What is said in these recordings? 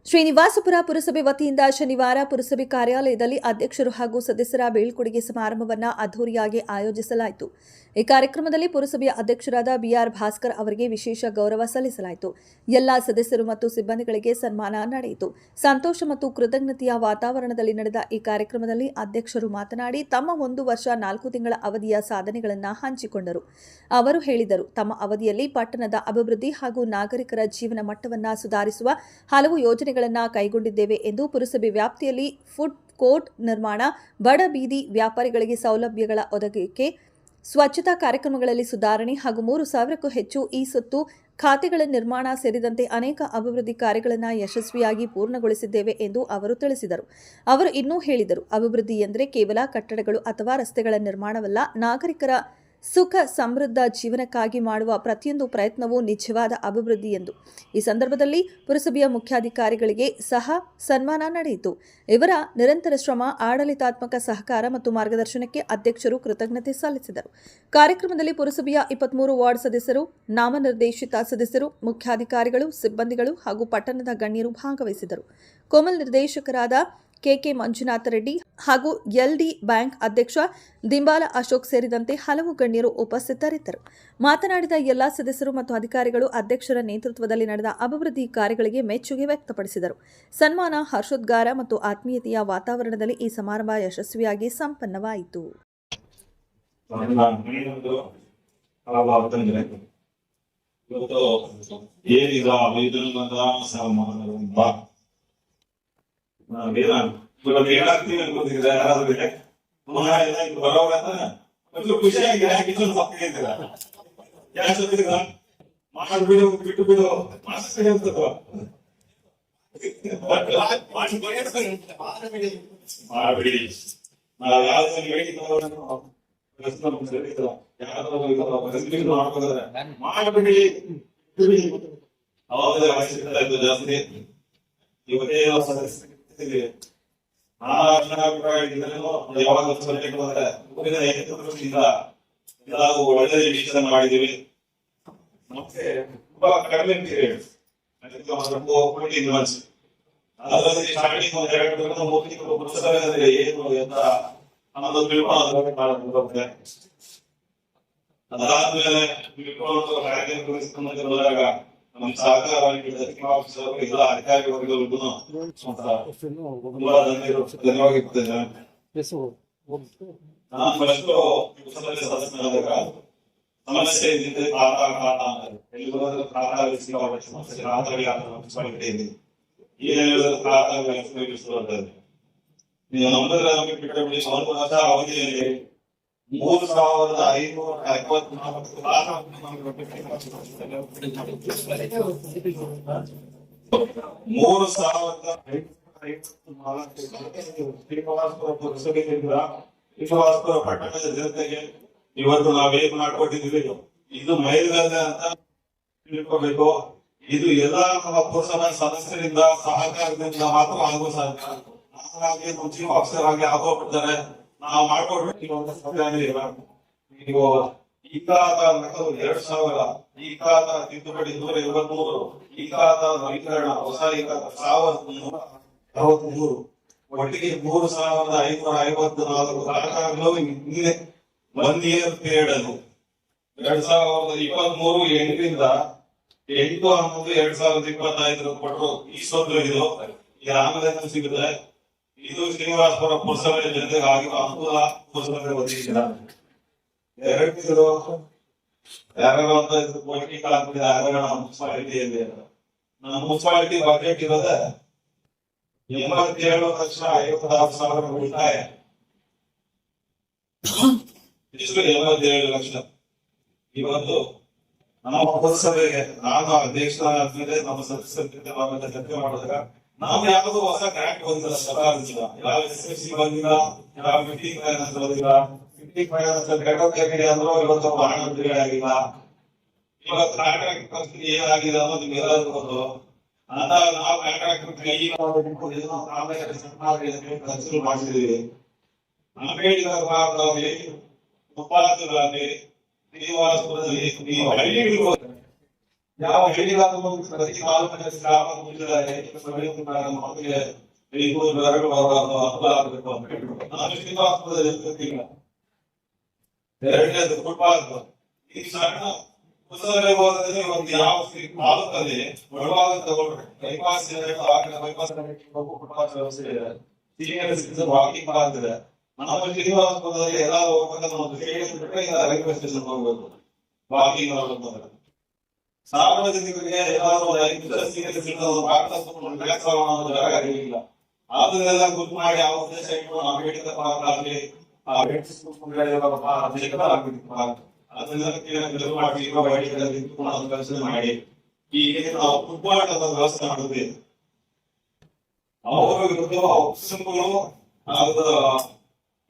ಶ್ರೀನಿವಾಸಪುರ ಪುರಸಭೆ ವತಿಯಿಂದ ಶನಿವಾರ ಪುರಸಭೆ ಕಾರ್ಯಾಲಯದಲ್ಲಿ ಅಧ್ಯಕ್ಷರು ಹಾಗೂ ಸದಸ್ಯರ ಬೀಳ್ಕೊಡುಗೆ ಸಮಾರಂಭವನ್ನು ಅದ್ದೂರಿಯಾಗಿ ಆಯೋಜಿಸಲಾಯಿತು. ಈ ಕಾರ್ಯಕ್ರಮದಲ್ಲಿ ಪುರಸಭೆಯ ಅಧ್ಯಕ್ಷರಾದ ಬಿಆರ್ ಭಾಸ್ಕರ್ ಅವರಿಗೆ ವಿಶೇಷ ಗೌರವ ಸಲ್ಲಿಸಲಾಯಿತು. ಎಲ್ಲಾ ಸದಸ್ಯರು ಮತ್ತು ಸಿಬ್ಬಂದಿಗಳಿಗೆ ಸನ್ಮಾನ ನಡೆಯಿತು. ಸಂತೋಷ ಮತ್ತು ಕೃತಜ್ಞತೆಯ ವಾತಾವರಣದಲ್ಲಿ ನಡೆದ ಈ ಕಾರ್ಯಕ್ರಮದಲ್ಲಿ ಅಧ್ಯಕ್ಷರು ಮಾತನಾಡಿ ತಮ್ಮ 1 ವರ್ಷ 4 ತಿಂಗಳ ಅವಧಿಯ ಸಾಧನೆಗಳನ್ನು ಹಂಚಿಕೊಂಡರು. ಅವರು ಹೇಳಿದರು, ತಮ್ಮ ಅವಧಿಯಲ್ಲಿ ಪಟ್ಟಣದ ಅಭಿವೃದ್ಧಿ ಹಾಗೂ ನಾಗರಿಕರ ಜೀವನ ಮಟ್ಟವನ್ನು ಸುಧಾರಿಸುವ ಹಲವು ಯೋಜನೆಗಳನ್ನು ಕೈಗೊಂಡಿದ್ದೇವೆ ಎಂದು ಪುರಸಭೆ ವ್ಯಾಪ್ತಿಯಲ್ಲಿ ಫುಡ್ ಕೋರ್ಟ್ ನಿರ್ಮಾಣ, ಬಡ ಬೀದಿ ವ್ಯಾಪಾರಿಗಳಿಗೆ ಸೌಲಭ್ಯಗಳ ಒದಗಿಕೆ, ಸ್ವಚ್ಛತಾ ಕಾರ್ಯಕ್ರಮಗಳಲ್ಲಿ ಸುಧಾರಣೆ ಹಾಗೂ 3,000ಕ್ಕೂ ಹೆಚ್ಚು ಈ-ಸೊತ್ತು ಖಾತೆಗಳ ನಿರ್ಮಾಣ ಸೇರಿದಂತೆ ಅನೇಕ ಅಭಿವೃದ್ಧಿ ಕಾರ್ಯಗಳನ್ನು ಯಶಸ್ವಿಯಾಗಿ ಪೂರ್ಣಗೊಳಿಸಿದ್ದೇವೆ ಎಂದು ಅವರು ತಿಳಿಸಿದರು. ಅವರು ಇನ್ನೂ ಹೇಳಿದರು, ಅಭಿವೃದ್ಧಿ ಎಂದರೆ ಕೇವಲ ಕಟ್ಟಡಗಳು ಅಥವಾ ರಸ್ತೆಗಳ ನಿರ್ಮಾಣವಲ್ಲ, ನಾಗರಿಕರ ಸುಖ ಸಮೃದ್ಧ ಜೀವನಕ್ಕಾಗಿ ಮಾಡುವ ಪ್ರತಿಯೊಂದು ಪ್ರಯತ್ನವೂ ನಿಜವಾದ ಅಭಿವೃದ್ಧಿ ಎಂದು. ಈ ಸಂದರ್ಭದಲ್ಲಿ ಪುರಸಭೆಯ ಮುಖ್ಯಾಧಿಕಾರಿಗಳಿಗೆ ಸಹ ಸನ್ಮಾನ ನಡೆಯಿತು. ಇವರ ನಿರಂತರ ಶ್ರಮ, ಆಡಳಿತಾತ್ಮಕ ಸಹಕಾರ ಮತ್ತು ಮಾರ್ಗದರ್ಶನಕ್ಕೆ ಅಧ್ಯಕ್ಷರು ಕೃತಜ್ಞತೆ ಸಲ್ಲಿಸಿದರು. ಕಾರ್ಯಕ್ರಮದಲ್ಲಿ ಪುರಸಭೆಯ 23 ವಾರ್ಡ್ ಸದಸ್ಯರು, ನಾಮನಿರ್ದೇಶಿತ ಸದಸ್ಯರು, ಮುಖ್ಯಾಧಿಕಾರಿಗಳು, ಸಿಬ್ಬಂದಿಗಳು ಹಾಗೂ ಪಟ್ಟಣದ ಗಣ್ಯರು ಭಾಗವಹಿಸಿದರು. ಕೋಮಲ್ ನಿರ್ದೇಶಕರಾದ ಕೆಕೆ ಮಂಜುನಾಥ ರೆಡ್ಡಿ ಹಾಗೂ ಎಲ್ಡಿ ಬ್ಯಾಂಕ್ ಅಧ್ಯಕ್ಷ ದಿಂಬಾಲ ಅಶೋಕ್ ಸೇರಿದಂತೆ ಹಲವು ಗಣ್ಯರು ಉಪಸ್ಥಿತರಿದ್ದರು. ಮಾತನಾಡಿದ ಎಲ್ಲಾ ಸದಸ್ಯರು ಮತ್ತು ಅಧಿಕಾರಿಗಳು ಅಧ್ಯಕ್ಷರ ನೇತೃತ್ವದಲ್ಲಿ ನಡೆದ ಅಭಿವೃದ್ಧಿ ಕಾರ್ಯಗಳಿಗೆ ಮೆಚ್ಚುಗೆ ವ್ಯಕ್ತಪಡಿಸಿದರು. ಸನ್ಮಾನ, ಹರ್ಷೋದ್ಗಾರ ಮತ್ತು ಆತ್ಮೀಯತೆಯ ವಾತಾವರಣದಲ್ಲಿ ಈ ಸಮಾರಂಭ ಯಶಸ್ವಿಯಾಗಿ ಸಂಪನ್ನವಾಯಿತು. ಖುಷಿಯಾಗಿ ಮಾಡ್ಬಿಡು ಬಿಟ್ಟು ಬಿಡು ಮಾಡ್ಬಿಡಿ. ನಾವು ಯಾವ್ದು ಮಾಡ್ಬಿಡಿ ಅವಾಗ ಜಾಸ್ತಿ ಇವತ್ತೇ ಒಳ್ಳೆ ಡಿಸಿಷನ್ ಮಾಡಿದೀವಿ. ಮತ್ತೆ ತುಂಬಾ ಕಡಿಮೆ ಪೀರಿಯಡ್ ಅದರಲ್ಲಿ ಸ್ಟಾರ್ಟಿಂಗ್ 2 ತಿಂಗಳು ಪುರಸಭೆ ಏನು ಅಂತ ಅನ್ನೋದು ತಿಳ್ಕೊಂಡು ಅದಾದ್ಮೇಲೆ ತಿಳ್ಕೊಂಡು ಕಾರ್ಯಕ್ರಮಿಸಿದಾಗ ನಮ್ಮ ಸಹಕಾರವಾಗಿ ಎಲ್ಲ ಅಧಿಕಾರಿ ವರ್ಗಗಳಿಗೂ ತುಂಬಾ ಧನ್ಯವಾದ. ನಾನು ಫಸ್ಟ್ ಪುರಸಭೆ ಸದಸ್ಯರಾದಾಗ ಸಮಸ್ಯೆ ಇದ್ದಿದ್ದೆ ನೀವು ನಂಬರ್ ನಮಗೆ ಬಿಟ್ಟಬಿಡಿ. 1 ವರ್ಷ ಅವಧಿಯಲ್ಲಿ 3,554 ಪುರಸಭೆಯಿಂದ ಶ್ರೀನಿವಾಸಪುರ ಪಟ್ಟಣದ ಜನತೆಗೆ ಇವತ್ತು ನಾವೇನ್ ಮಾಡ್ಕೊಟ್ಟಿದ್ವಿ ಇದು ಮೈಲುಗಲ್ಲೆ ಅಂತ ತಿಳ್ಕೋಬೇಕು. ಇದು ಎಲ್ಲ ನಮ್ಮ ಪುರಸಭಾ ಸದಸ್ಯರಿಂದ ಸಹಕಾರದಿಂದ ಮಾತ್ರ ಆಗೋ ಸಾಧ್ಯ. ಹಾಗಾಗಿ ನಮ್ಮ ಚೀಫ್ ಆಫೀಸರ್ ಆಗಿ ಆಗೋಗ್ಬಿಡ್ತಾರೆ. ನಾವು ಮಾಡ್ಕೊಡ್ಬೇಕು. ನೀವು ಈ ಕಾಲದ 2000, ಈ ಕಾಲದ ತಿದ್ದುಪಡಿ 123, ಈ ಕಾಲದ ನವೀಕರಣ ಹೊಸ ಈ ಕಾಲದ 1,363, ಒಟ್ಟಿಗೆ 3,554 ಸಹಕಾರಗಳು ಹಿಂದೆ 1 ಇಯರ್ ಪೀರಿಯಡ್ ಅಲ್ಲಿ 2023 8ರಿಂದ 8/11/2025 ಕೊಟ್ಟರು. ಈ ಸೋದ್ರು ಇದು ಆಮೇಲೆ ಸಿಗುತ್ತೆ. ಇದು ಶ್ರೀನಿವಾಸಪುರ ಪುರಸಭೆ ಜನತೆಗೆ ಆಗಿರುವ ಅನುಕೂಲ. ಪುರಸಭೆ ಒದಗಿಸಿದ ಯಾರು ಅಂತ ಕೋಟಿ ಕಾಲಾಗ್ತಿದೆ ನಮ್ಮ ಮುನ್ಸಿಪಾಲಿಟಿಯಲ್ಲಿ. ನಮ್ಮ ಮುನ್ಸಿಪಾಲಿಟಿ ಬಜೆಟ್ ಇರೋದೆ 87,56,000 ಉಳಿತಾಯ. ಇಷ್ಟು 87 ಲಕ್ಷ. ಇವತ್ತು ನಮ್ಮ ಪುರಸಭೆಗೆ ನಾನು ಅಧ್ಯಕ್ಷರಾದ್ಮೇಲೆ ನಮ್ಮ ಸದಸ್ಯರ ಜೊತೆ ಚರ್ಚೆ ಮಾಡಿದಾಗ ನಾವು ಯಾವುದು ಹೊಸ ಗ್ರಾಂಟ್ ಬಂದಿಲ್ಲ ಸರ್ಕಾರದಿಂದ. ಯಾವ SSC ಬಂದಿಲ್ಲ, ಯಾವ ಮೀಟಿಂಗ್ ಫೈನಾನ್ಸ್ ಬಂದಿಲ್ಲ. ಮೀಟಿಂಗ್ ಫೈನಾನ್ಸ್ ಅಂದ್ರೂ ಇವತ್ತು ಹಣ ಬಿಡುಗಡೆ ಆಗಿಲ್ಲ. ಇವತ್ತು ಕಾಂಟ್ರಾಕ್ಟ್ ಪರಿಸ್ಥಿತಿ ಏನಾಗಿದೆ ಅನ್ನೋದು ನಿಮ್ಗೆಲ್ಲರಿಗೂ ಗೊತ್ತು. ಅಂತ ನಾವು ಕಾಂಟ್ರಾಕ್ಟ್ ಕನ್ಸಿಡರ್ ಮಾಡಿದ್ದೀವಿ. ಅಂಬೇಡ್ಕರ್ ಮುಪ್ಪಾಲದಲ್ಲಿ ಶ್ರೀನಿವಾಸಪುರದಲ್ಲಿ ನೀವು ಹಳ್ಳಿಗಳಿಗೂ ಯಾವ ಹೇಳಿದಾಗ ಪ್ರತಿ ತಾಲೂಕಿನ ಗ್ರಾಮ ಮುಗಿದಿದ್ದಾರೆ ಮಕ್ಕಳಿಗೆ ಅನುಕೂಲ ಆಗಬೇಕು ಅಂತ ಹೇಳ್ಬಿಟ್ಟು ನಾನು ಶ್ರೀನಿವಾಸಪುರದಲ್ಲಿ ಗೊತ್ತಿಲ್ಲ. ಎರಡನೇದು ಫುಟ್ಬಾಲ್ ಈ ಸಣ್ಣ ಪುಸ್ತಕ ಹೋದ್ರೆ ಒಂದು ಯಾವ ತಾಲೂಕಲ್ಲಿ ಒಳಭಾಗ ತಗೊಂಡ್ರೆ ಬೈಪಾಸ್ ಬೈಪಾಸ್ ಫುಟ್ಪಾತ್ ವ್ಯವಸ್ಥೆ ಇದೆ, ಸೀನಿಯರ್ ಸಿಟಿಸನ್ ವಾಕಿಂಗ್ ಪಾತ್ ಇದೆ. ನಮ್ಮ ಶ್ರೀನಿವಾಸಪುರದಲ್ಲಿ ಎಲ್ಲ ಹೋಗ್ಬೇಕಂದ್ರೆ ಒಂದು ಸ್ಟೇಡಿಯಂ ಬಿಟ್ಟರೆ ಇಲ್ಲ ರೈಲ್ವೆ ಸ್ಟೇಷನ್ ಹೋಗ್ಬೇಕು ವಾಕಿಂಗ್ ಮಾಡಬೇಕು. ಸಾರ್ವಜನಿಕರಿಗೆ ಏನಾದ್ರು ಒಂದು 5 ನಿಮಿಷ ಸೀನಿಯರ್ ಸಿಟಿಸನ್ ಒಂದು ರಿಲ್ಯಾಕ್ಸ್ ಆಗೋಣ ಅನ್ನೋ ಜಾಗ ಇರಲಿಲ್ಲ. ಅದನ್ನೆಲ್ಲ ಗುರುತು ಮಾಡಿ ಯಾವ ಉದ್ದೇಶ ಇಟ್ಟು ಅಂಬೇಡ್ಕರ್ ಪಾರ್ಕ್ ಆಗಲಿ ಮಾಡಿ ಈಗ ನಾವು ಫುಟ್ಬಾಲ್ ವ್ಯವಸ್ಥೆ ಮಾಡಿದ್ವಿ. ಅವರ ವಿರುದ್ಧ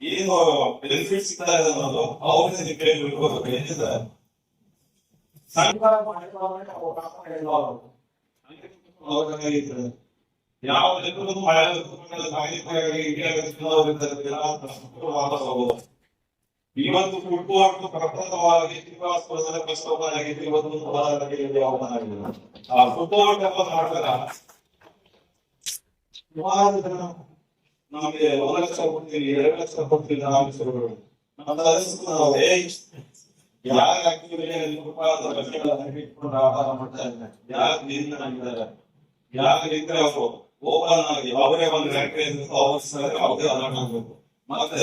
ಏನು ಬೆನಿಫಿಟ್ ಸಿಗ್ತಾ ಇದೆ ಅನ್ನೋದು ಅವ್ರಿಗೆ ಕೇಳಬೇಕು. ಯಾವ ಜನರು ವಾಪಸ್ ಹೋಗೋದು. ಇವತ್ತು ಫುಟ್ಬಾಲ್ ಪ್ರಪ್ರಥಮವಾಗಿ ಶ್ರೀನಿವಾಸಪುರದಲ್ಲಿ ಫಸ್ಟ್ ಓಪನ್ ಆಗಿತ್ತು. ಇವತ್ತು ಓಪನ್ ಆಗಿದೆ. ಆ ಫುಟ್ಬಾಲ್ ಓಪನ್ ಮಾಡಿದಾಗ ಸುಮಾರು ಜನ ನಮಗೆ 1 ಲಕ್ಷ ಕೊಡ್ತೀವಿ 2 ಲಕ್ಷ ಕೊಡ್ತೀವಿ ಯಾರು ವ್ಯಾಪಾರ ಮಾಡ್ತಾ ಇದ್ದಾರೆ, ಯಾರು ನಿಂತಿದ್ದಾರೆ, ಯಾರಿದ್ರೆ ಅವರು ಓಪನ್ ಆಗಿ ಅವರೇ ಒಂದು ಅವರೇ ಅಲರ್ಟ್ ಆಗ್ಬೇಕು. ಮತ್ತೆ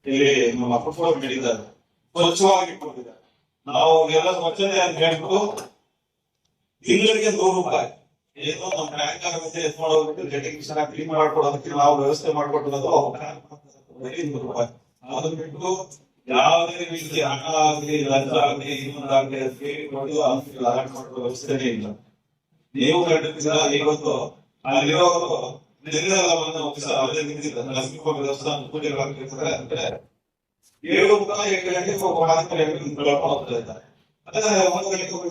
ಇಲ್ಲಿ ನಮ್ಮ ಫುಟ್ಬಾಲ್ ನಡೀತಾರೆ, ಸ್ವಚ್ಛವಾಗಿ ಕೊಟ್ಟಿದ್ದಾರೆ. ನಾವು ಎಲ್ಲ ಸ್ವಚ್ಛತೆ ಅಂತ ಹೇಳ್ಬಿಟ್ಟು ತಿಂಗಳಿಗೆ 100 ರೂಪಾಯಿ ಏನೋ ನಮ್ಮ ಬ್ಯಾಂಕ್ ಆಗುತ್ತೆ ಮಾಡೋದಕ್ಕೆ ಡೆಟಿಂಗ್ ಕ್ಲೀನ್ ಮಾಡ್ಕೊಡೋದಕ್ಕೆ ನಾವು ವ್ಯವಸ್ಥೆ ಮಾಡ್ಕೊಟ್ಟಿರೋದು 100 ರೂಪಾಯಿ. ಅದನ್ನ ಬಿಟ್ಟು ಯಾವುದೇ ರೀತಿ ಹಣ ಆಗಲಿ ಲಂಚ ಆಗಲಿ ಇನ್ನೊಂದಾಗಲಿ ಅಲರ್ಟ್ ಮಾಡೋ ವ್ಯವಸ್ಥೆನೇ ಇಲ್ಲ. ನೀವು ಕಂಡಿದ್ದೀರ ಇವತ್ತು ಅಲ್ಲಿರೋರು ನಿನ್ನೆಲ್ಲ ಅದೇ ನಿಂತಿದ್ದಾರೆ ನರಸಿಂಹ ದೇವಸ್ಥಾನ ಪೂಜೆಗಳಾಗ್ತಿರ್ತಾರೆ ಅಂದ್ರೆ 7:30 ಗಂಟೆಗೆ ಹೋಗ್ತಾ ಇದ್ದಾರೆ. ಅದೇ 1 ಗಂಟೆಗೆ ಹೋಗಿ